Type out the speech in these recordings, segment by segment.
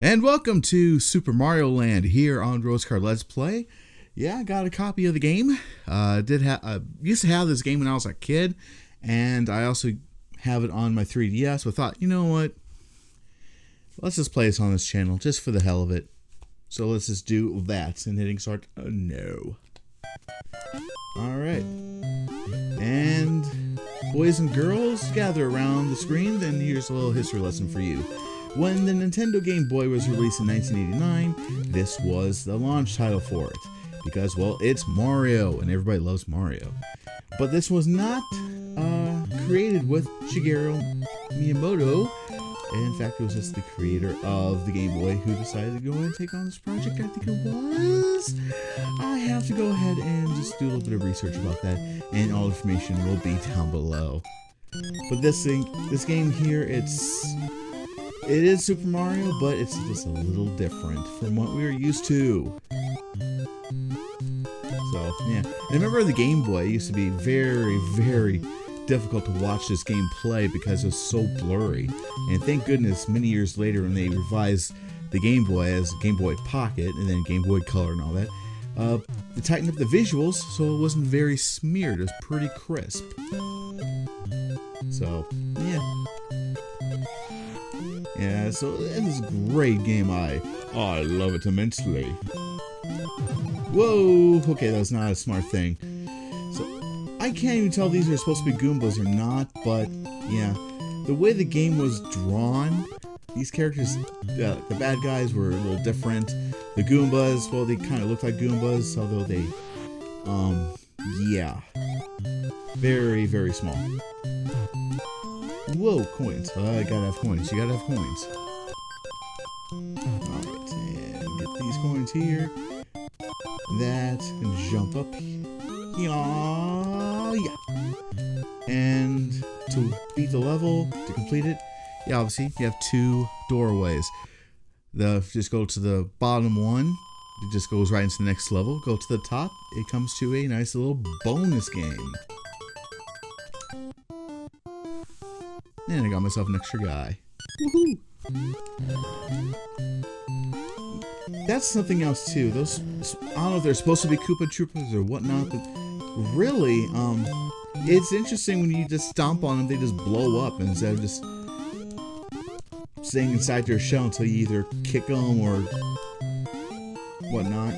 And welcome to Super Mario Land here on Rosecard Let's Play. Yeah, I got a copy of the game. Used to have this game when I was a kid, and I also have it on my 3DS. So I thought, you know what? Let's just play this on this channel, just for the hell of it. So let's just do that. And hitting start. Oh, no. Alright. And boys and girls, gather around the screen. Then here's a little history lesson for you. When the Nintendo Game Boy was released in 1989, this was the launch title for it. Because, well, it's Mario, and everybody loves Mario. But this was not created with Shigeru Miyamoto. In fact, it was just the creator of the Game Boy who decided to go and take on this project. I think it was. I have to go ahead and just do a little bit of research about that, and all information will be down below. But this game here, it is Super Mario, but it's just a little different from what we were used to. So, yeah. And remember the Game Boy used to be very, very difficult to watch this game play because it was so blurry. And thank goodness, many years later when they revised the Game Boy as Game Boy Pocket and then Game Boy Color and all that, they tightened up the visuals so it wasn't very smeared. It was pretty crisp. So, yeah. Yeah, so it is a great game. I love it immensely. Whoa! Okay, that was not a smart thing. So, I can't even tell if these are supposed to be Goombas or not, but yeah. The way the game was drawn, these characters, the bad guys were a little different. The Goombas, well, they kind of look like Goombas, although they, yeah. Very, very small. Whoa, coins. I gotta have coins. You gotta have coins. Alright, and get these coins here. That, and jump up. Yeah. And to beat the level, to complete it, yeah, obviously, you have two doorways. Just go to the bottom one. It just goes right into the next level. Go to the top. It comes to a nice little bonus game. And I got myself an extra guy. Woohoo! That's something else too. Those, I don't know if they're supposed to be Koopa Troopas or whatnot, but really, it's interesting when you just stomp on them, they just blow up instead of just staying inside their shell until you either kick them or whatnot.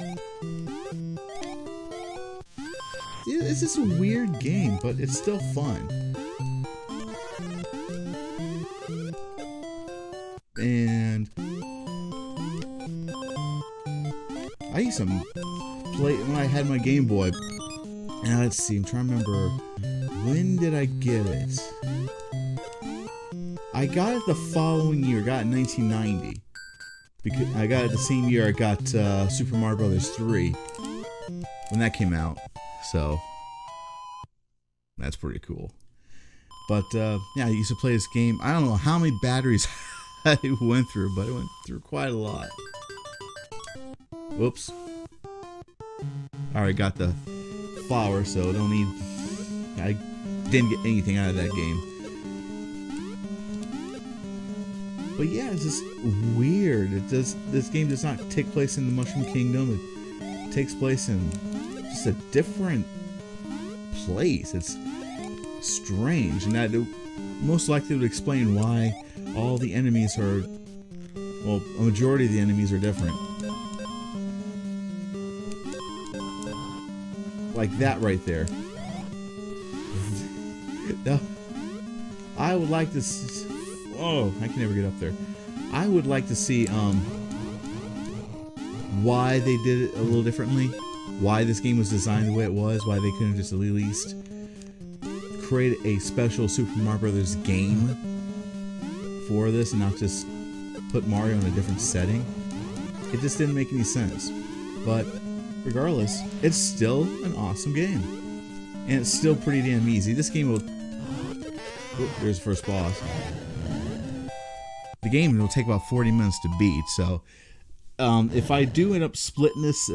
It's just a weird game, but it's still fun. And I used to play when I had my Game Boy. And let's see, I'm trying to remember, when did I get it? I got it the following year. I got it in 1990. Because I got it the same year I got Super Mario Bros. 3 when that came out. So that's pretty cool. But yeah, I used to play this game. I don't know how many batteries I went through, but it went through quite a lot. Whoops. Alright, got the flower, so don't need. I didn't get anything out of that game. But yeah, it's just weird. This game does not take place in the Mushroom Kingdom. It takes place in just a different place. It's strange, and that most likely would explain why all the enemies are, well, a majority of the enemies are different. Like that right there. Now, I would like to see, oh, I can never get up there. I would like to see why they did it a little differently. Why this game was designed the way it was. Why they couldn't just at least create a special Super Mario Brothers game for this and not just put Mario in a different setting. It just didn't make any sense. But regardless, it's still an awesome game. And it's still pretty damn easy. This game will... Oh, there's the first boss. The game will take about 40 minutes to beat, so... if I do end up splitting this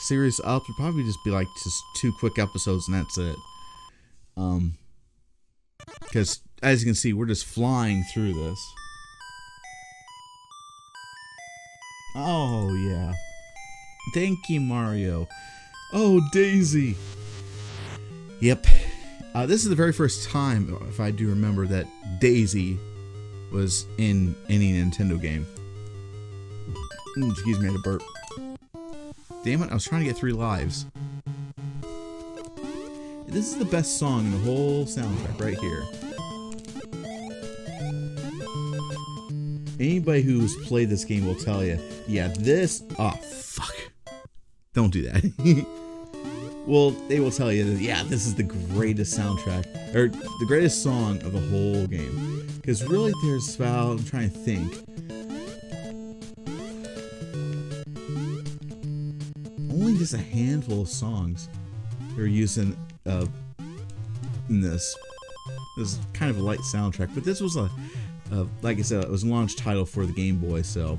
series up, it'll probably just be like just 2 quick episodes and that's it. Because, as you can see, we're just flying through this. Oh, yeah. Thank you, Mario. Oh, Daisy. Yep. This is the very first time, if I do remember, that Daisy was in any Nintendo game. Excuse me, I had a burp. Damn it, I was trying to get 3 lives. This is the best song in the whole soundtrack right here. Anybody who's played this game will tell you, yeah, this... Oh, fuck. Don't do that. Well, they will tell you that, yeah, this is the greatest soundtrack, or the greatest song of the whole game. Because really, there's about... I'm trying to think. Only just a handful of songs that are used in this. This is kind of a light soundtrack, but this was like I said, it was a launch title for the Game Boy, so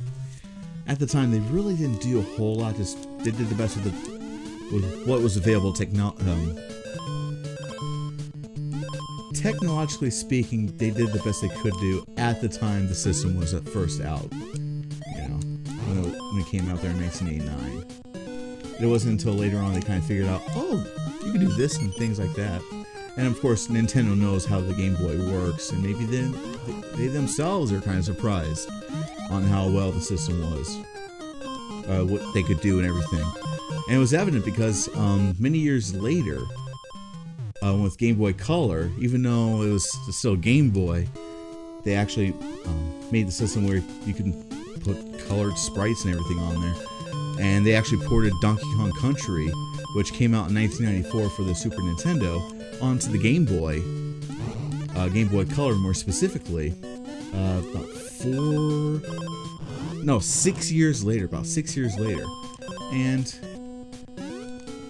at the time they really didn't do a whole lot. Just they did the best with what was available. Technologically speaking, they did the best they could do at the time the system was at first out. You know, when it came out there in 1989. It wasn't until later on they kind of figured out, oh, you can do this and things like that. And of course, Nintendo knows how the Game Boy works, and maybe then they themselves are kind of surprised on how well the system was, what they could do and everything. And it was evident because many years later, with Game Boy Color, even though it was still Game Boy, they actually made the system where you can put colored sprites and everything on there. And they actually ported Donkey Kong Country, which came out in 1994 for the Super Nintendo, onto the Game Boy Color more specifically, about 6 years later, and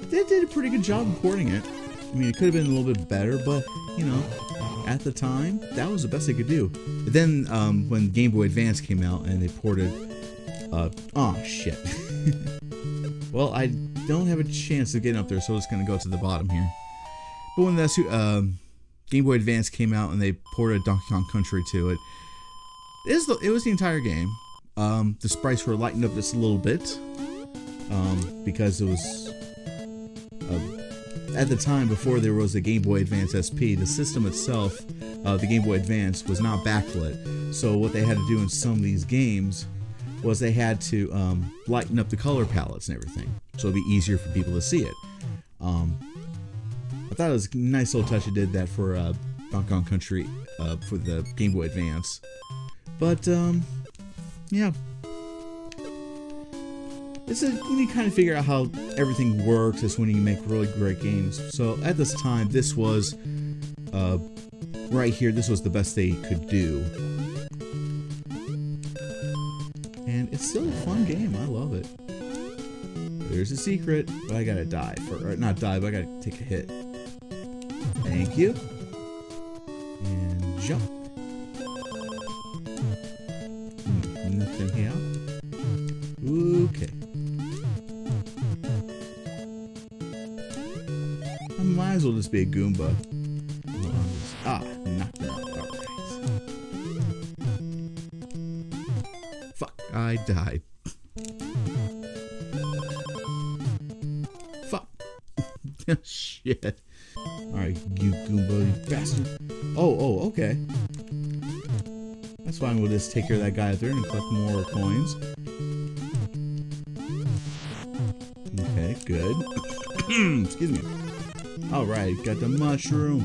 they did a pretty good job of porting it. I mean, it could have been a little bit better, but, you know, at the time, that was the best they could do. But then, when Game Boy Advance came out and they ported, oh shit. Well, I don't have a chance of getting up there, so I'm just gonna go to the bottom here. But when the Game Boy Advance came out and they ported Donkey Kong Country to it, it was the entire game. The sprites were lightened up just a little bit, because it was at the time before there was a Game Boy Advance SP. The system itself, the Game Boy Advance, was not backlit. So what they had to do in some of these games was they had to lighten up the color palettes and everything, so it'd be easier for people to see it. I thought it was a nice little touch. It did that for Donkey Kong Country for the Game Boy Advance. But yeah, when you kind of figure out how everything works, is when you make really great games. So at this time, this was right here. This was the best they could do. And it's still a fun game. I love it. There's a secret, but I gotta die or not die, but I gotta take a hit. Thank you. And jump. Nothing here. Okay. I might as well just be a Goomba. Knocked me out. Alright. Fuck, I died. Fuck. Shit. Alright, you Goomba, you bastard. Oh, okay. That's fine, we'll just take care of that guy out there and collect more coins. Okay, good. Excuse me. Alright, got the mushroom.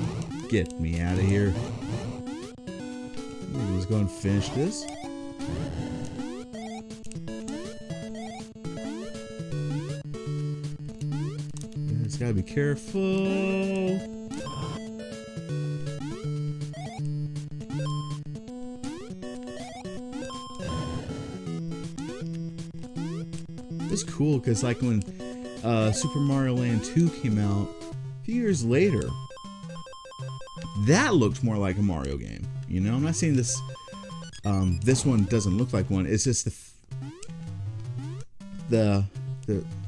Get me out of here. Maybe let's go and finish this. Just gotta be careful. It's cool because, like, when Super Mario Land 2 came out a few years later, that looked more like a Mario game. You know, I'm not saying this this one doesn't look like one. It's just the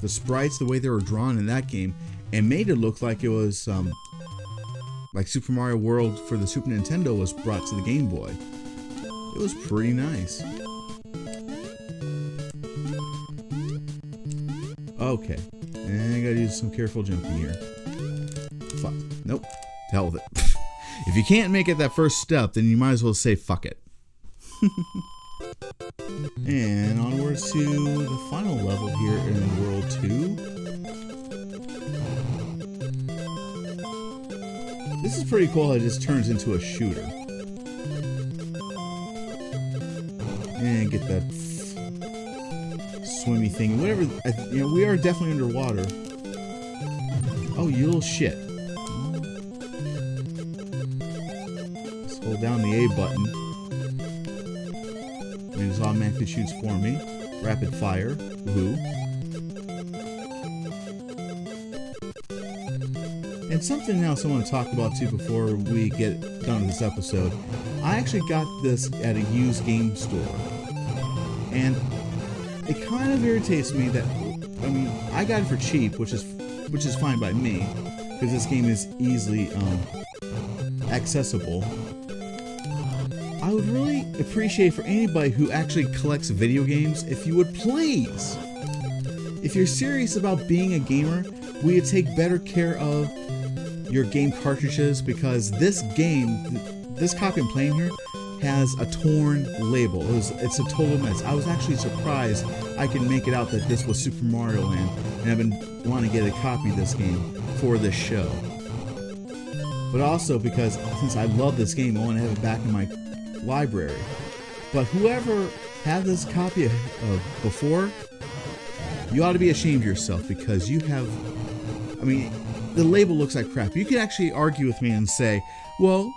sprites, the way they were drawn in that game, and made it look like it was like Super Mario World for the Super Nintendo was brought to the Game Boy. It was pretty nice. Okay. And I gotta do some careful jumping here. Fuck. Nope. Hell with it. If you can't make it that first step, then you might as well say fuck it. And onwards to the final level here in World 2. This is pretty cool how it just turns into a shooter. And get that swimmy thing. Whatever, you know, we are definitely underwater. Oh, you little shit. Let's hold down the A button. And it just automatically shoots for me. Rapid fire. Woohoo. And something else I want to talk about too before we get done with this episode. I actually got this at a used game store. And it kind of irritates me that, I mean, I got it for cheap, which is fine by me, because this game is easily accessible. I would really appreciate for anybody who actually collects video games, if you would please, if you're serious about being a gamer, will you take better care of your game cartridges, because this game, this copy I'm playing here, has a torn label. It's a total mess. I was actually surprised I could make it out that this was Super Mario Land, and I've been wanting to get a copy of this game for this show. But also because since I love this game, I want to have it back in my library. But whoever had this copy before, you ought to be ashamed of yourself, because you have, I mean, the label looks like crap. You could actually argue with me and say, well,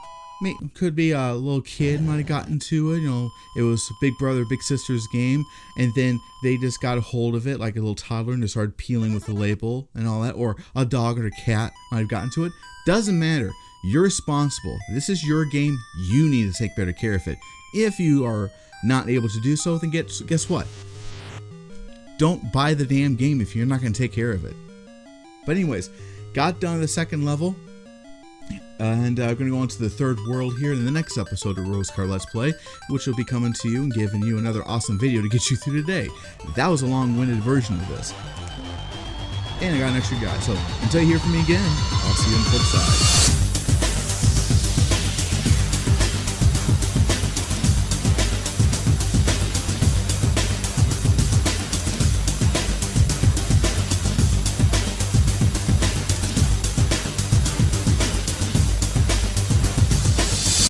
could be a little kid might have gotten to it, you know, it was Big Brother, Big Sister's game, and then they just got a hold of it like a little toddler and just started peeling with the label and all that, or a dog or a cat might have gotten to it. Doesn't matter. You're responsible. This is your game. You need to take better care of it. If you are not able to do so, then guess what? Don't buy the damn game if you're not going to take care of it. But anyways, got done the second level. And I'm going to go on to the third world here in the next episode of Rose Car Let's Play, which will be coming to you and giving you another awesome video to get you through today. That was a long-winded version of this. And I got an extra guy, so until you hear from me again, I'll see you on the flip side.